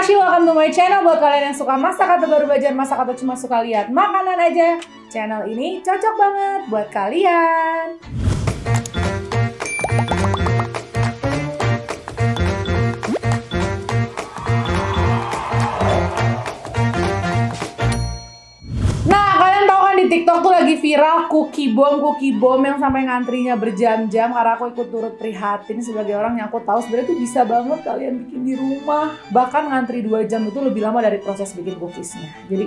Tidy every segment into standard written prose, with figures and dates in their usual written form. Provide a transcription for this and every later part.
Tashi, welcome to my channel. Buat kalian yang suka masak atau baru belajar masak atau cuma suka lihat makanan aja, channel ini cocok banget buat kalian. Nah, kalian tahu kan di TikTok tuh lagi viral cookie bomb yang sampai ngantrinya berjam-jam. Karena aku ikut turut prihatin sebagai orang yang aku tahu sebenarnya tuh bisa banget kalian bikin di rumah. Bahkan ngantri 2 jam itu lebih lama dari proses bikin cookiesnya. Jadi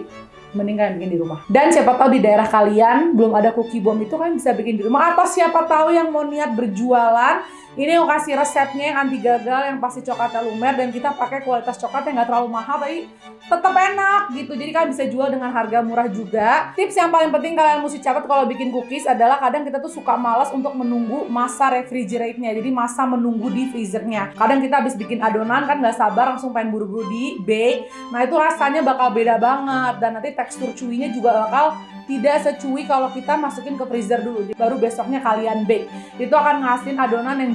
mending kalian bikin di rumah. Dan siapa tahu di daerah kalian belum ada cookie bomb itu, kan bisa bikin di rumah. Atau siapa tahu yang mau niat berjualan, ini aku kasih resepnya yang anti gagal, yang pasti coklatnya lumer, dan kita pakai kualitas coklat yang nggak terlalu mahal tapi tetap enak gitu. Jadi kalian bisa jual dengan harga murah juga. Tips yang paling penting kalian mesti catat kalau bikin cookies adalah kadang kita tuh suka malas untuk menunggu masa refrigerate-nya. Jadi masa menunggu di freezernya. Kadang kita habis bikin adonan kan nggak sabar langsung pengen buru-buru di bake. Nah itu rasanya bakal beda banget, dan nanti tekstur cuinya juga bakal tidak secuy kalau kita masukin ke freezer dulu, baru besoknya kalian bake. Itu akan ngasihin adonan yang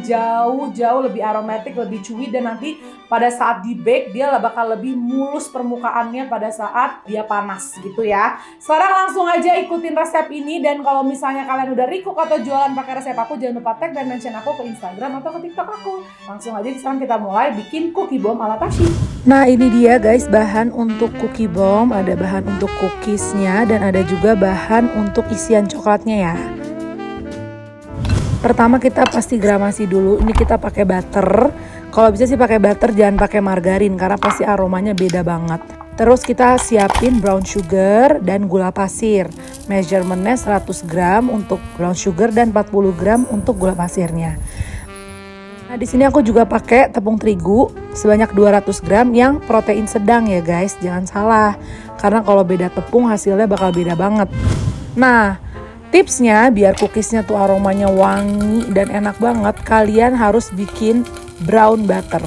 jauh lebih aromatik, lebih chewy, dan nanti pada saat di bake dia bakal lebih mulus permukaannya pada saat dia panas gitu ya. Sekarang langsung aja ikutin resep ini, dan kalau misalnya kalian udah recook atau jualan pakai resep aku, jangan lupa tag dan mention aku ke Instagram atau ke TikTok aku. Langsung aja sekarang kita mulai bikin cookie bomb ala Tashi. Nah ini dia guys, bahan untuk cookie bomb, ada bahan untuk cookiesnya dan ada juga bahan untuk isian coklatnya ya. Pertama kita pasti gramasi dulu. Ini kita pakai butter. Kalau bisa sih pakai butter, jangan pakai margarin karena pasti aromanya beda banget. Terus kita siapin brown sugar dan gula pasir. Measurementnya 100 gram untuk brown sugar dan 40 gram untuk gula pasirnya. Nah di sini aku juga pakai tepung terigu sebanyak 200 gram yang protein sedang ya guys, jangan salah. Karena kalau beda tepung hasilnya bakal beda banget. Nah tipsnya biar cookiesnya tuh aromanya wangi dan enak banget, kalian harus bikin brown butter.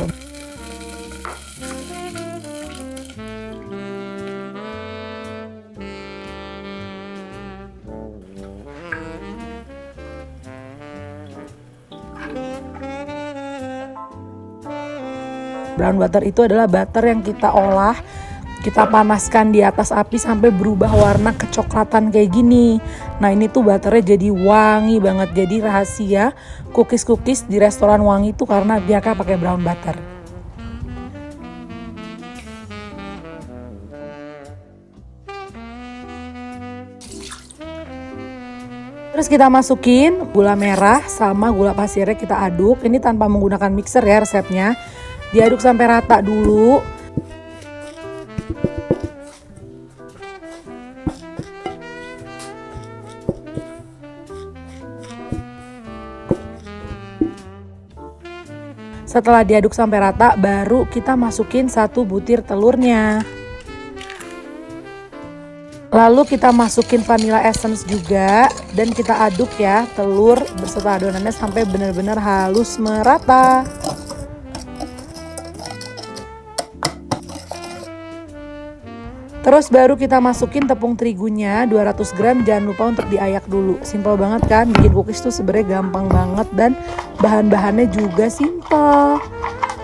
Brown butter itu adalah butter yang kita olah, kita panaskan di atas api sampai berubah warna kecoklatan kayak gini. Nah ini tuh butternya jadi wangi banget. Jadi rahasia cookies di restoran wangi itu karena mereka pakai brown butter. Terus kita masukin gula merah sama gula pasirnya, kita aduk. Ini tanpa menggunakan mixer ya resepnya. Diaduk sampai rata dulu. Setelah diaduk sampai rata, baru kita masukin 1 butir telurnya. Lalu kita masukin vanilla essence juga, dan kita aduk ya telur beserta adonannya sampai benar-benar halus merata. Terus baru kita masukin tepung terigunya 200 gram, jangan lupa untuk diayak dulu. Simple banget kan, bikin cookies tuh sebenarnya gampang banget dan bahan-bahannya juga simple.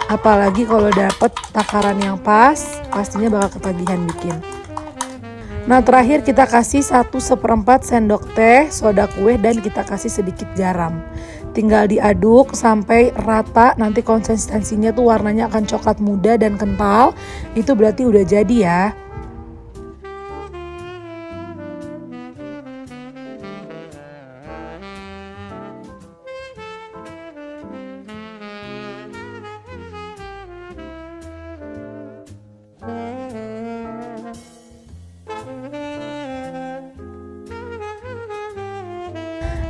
Apalagi kalau dapet takaran yang pas, pastinya bakal ketagihan bikin. Nah terakhir kita kasih 1/4 sendok teh soda kue dan kita kasih sedikit garam. Tinggal diaduk sampai rata, nanti konsistensinya tuh warnanya akan coklat muda dan kental. Itu berarti udah jadi ya.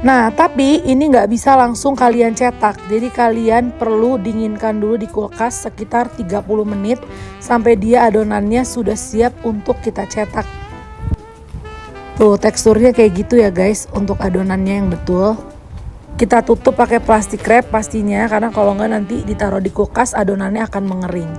Nah tapi ini nggak bisa langsung kalian cetak, jadi kalian perlu dinginkan dulu di kulkas sekitar 30 menit sampai dia adonannya sudah siap untuk kita cetak. Tuh teksturnya kayak gitu ya guys untuk adonannya yang betul. Kita tutup pakai plastik wrap pastinya, karena kalau nggak nanti ditaruh di kulkas adonannya akan mengering.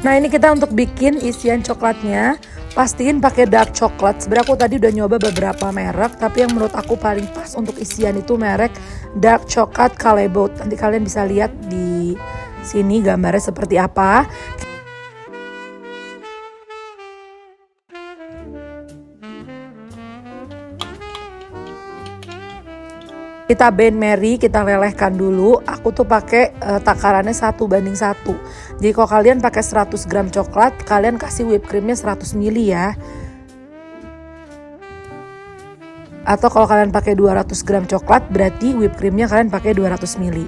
Nah ini kita untuk bikin isian coklatnya. Pastiin pakai dark coklat. Sebenarnya aku tadi udah nyoba beberapa merek, tapi yang menurut aku paling pas untuk isian itu merek dark coklat Callebaut. Nanti kalian bisa lihat di sini gambarnya seperti apa. Kita benmari, kita lelehkan dulu. Aku tuh pakai takarannya 1:1. Jadi kalau kalian pakai 100 gram coklat, kalian kasih whipped creamnya 100 ml ya. Atau kalau kalian pakai 200 gram coklat, berarti whipped creamnya kalian pakai 200 ml.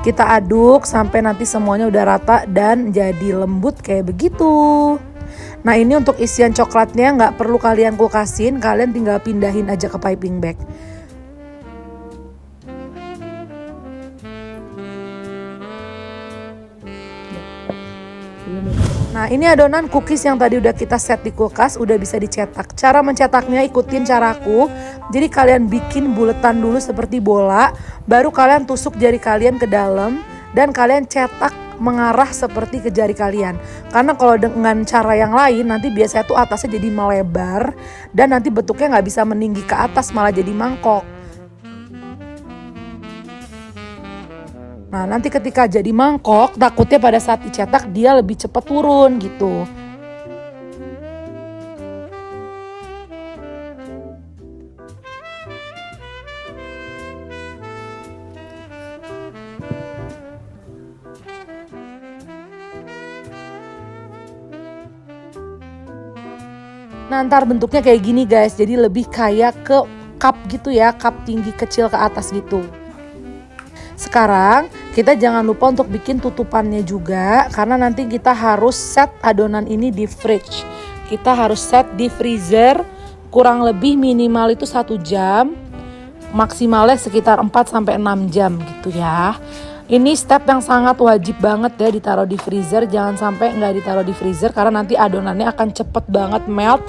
Kita aduk sampai nanti semuanya udah rata dan jadi lembut kayak begitu. Nah ini untuk isian coklatnya nggak perlu kalian kulkasin, kalian tinggal pindahin aja ke piping bag. Nah ini adonan cookies yang tadi udah kita set di kulkas, udah bisa dicetak. Cara mencetaknya ikutin caraku. Jadi kalian bikin buletan dulu seperti bola, baru kalian tusuk jari kalian ke dalam dan kalian cetak mengarah seperti ke jari kalian. Karena kalau dengan cara yang lain nanti biasanya tuh atasnya jadi melebar dan nanti bentuknya nggak bisa meninggi ke atas, malah jadi mangkok. Nah nanti ketika jadi mangkok, takutnya pada saat dicetak dia lebih cepat turun gitu. Nah ntar bentuknya kayak gini guys, jadi lebih kayak ke cup gitu ya, cup tinggi kecil ke atas gitu. Sekarang kita jangan lupa untuk bikin tutupannya juga, karena nanti kita harus set adonan ini di fridge. Kita harus set di freezer kurang lebih minimal itu 1 jam, maksimalnya sekitar 4-6 jam gitu ya. Ini step yang sangat wajib banget ya ditaruh di freezer, jangan sampai nggak ditaruh di freezer karena nanti adonannya akan cepet banget melt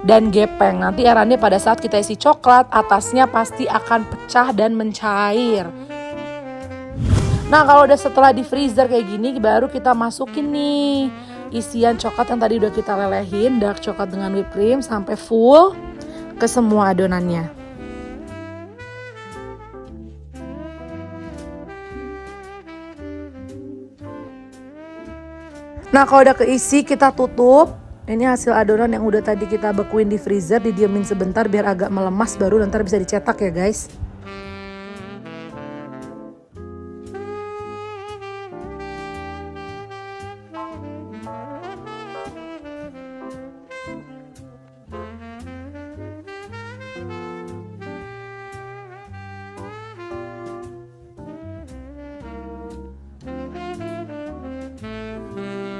dan gepeng. Nanti eranya pada saat kita isi coklat, atasnya pasti akan pecah dan mencair. Nah kalau udah setelah di freezer kayak gini, baru kita masukin nih isian coklat yang tadi udah kita lelehin, dark coklat dengan whipped cream sampai full ke semua adonannya. Nah kalau udah keisi kita tutup. Ini hasil adonan yang udah tadi kita bekuin di freezer, didiemin sebentar biar agak melemas, baru nanti bisa dicetak ya guys.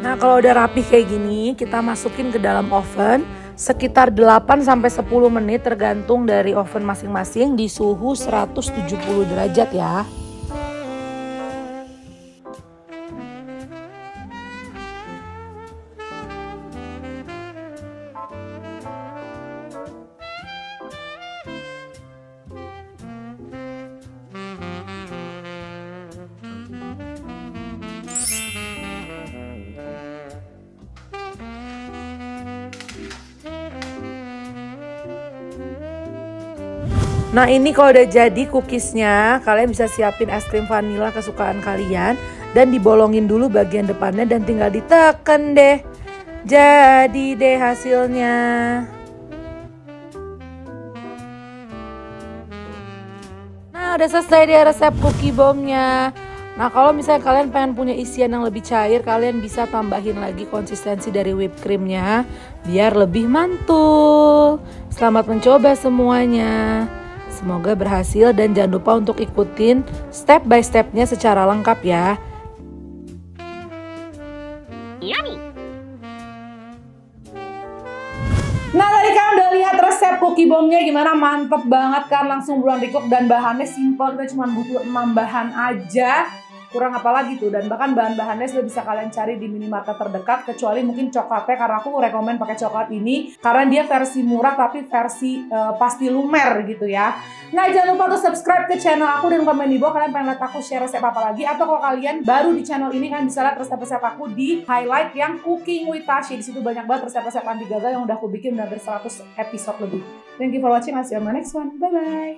Nah kalau udah rapih kayak gini, kita masukin ke dalam oven sekitar 8-10 menit tergantung dari oven masing-masing di suhu 170 derajat ya. Nah ini kalau udah jadi cookiesnya, kalian bisa siapin es krim vanila kesukaan kalian dan dibolongin dulu bagian depannya dan tinggal diteken deh. Jadi deh hasilnya. Nah udah selesai deh resep cookie bombnya. Nah kalau misalnya kalian pengen punya isian yang lebih cair, kalian bisa tambahin lagi konsistensi dari whipped creamnya biar lebih mantul. Selamat mencoba semuanya. Semoga berhasil dan jangan lupa untuk ikutin step by stepnya secara lengkap ya. Yummy. Nah tadi kan udah lihat resep cookie bombnya gimana, mantep banget kan, langsung buruan recook dan bahannya simple, kita cuma butuh 6 bahan aja. kurang apa lagi tuh. Dan bahkan bahan-bahannya sudah bisa kalian cari di minimarket terdekat, kecuali mungkin coklatnya, karena aku rekomen pakai coklat ini karena dia versi murah tapi versi pasti lumer gitu ya. Nah, jangan lupa untuk subscribe ke channel aku dan komen di bawah kalian pengen lihat aku share resep apa lagi, atau kalau kalian baru di channel ini kan bisa lihat resep-resep aku di highlight yang Cooking with Tashi. Di situ banyak banget resep-resep anti gagal yang udah aku bikin udah hampir 100 episode lebih. Thank you for watching. I'll see you on my next one. Bye bye.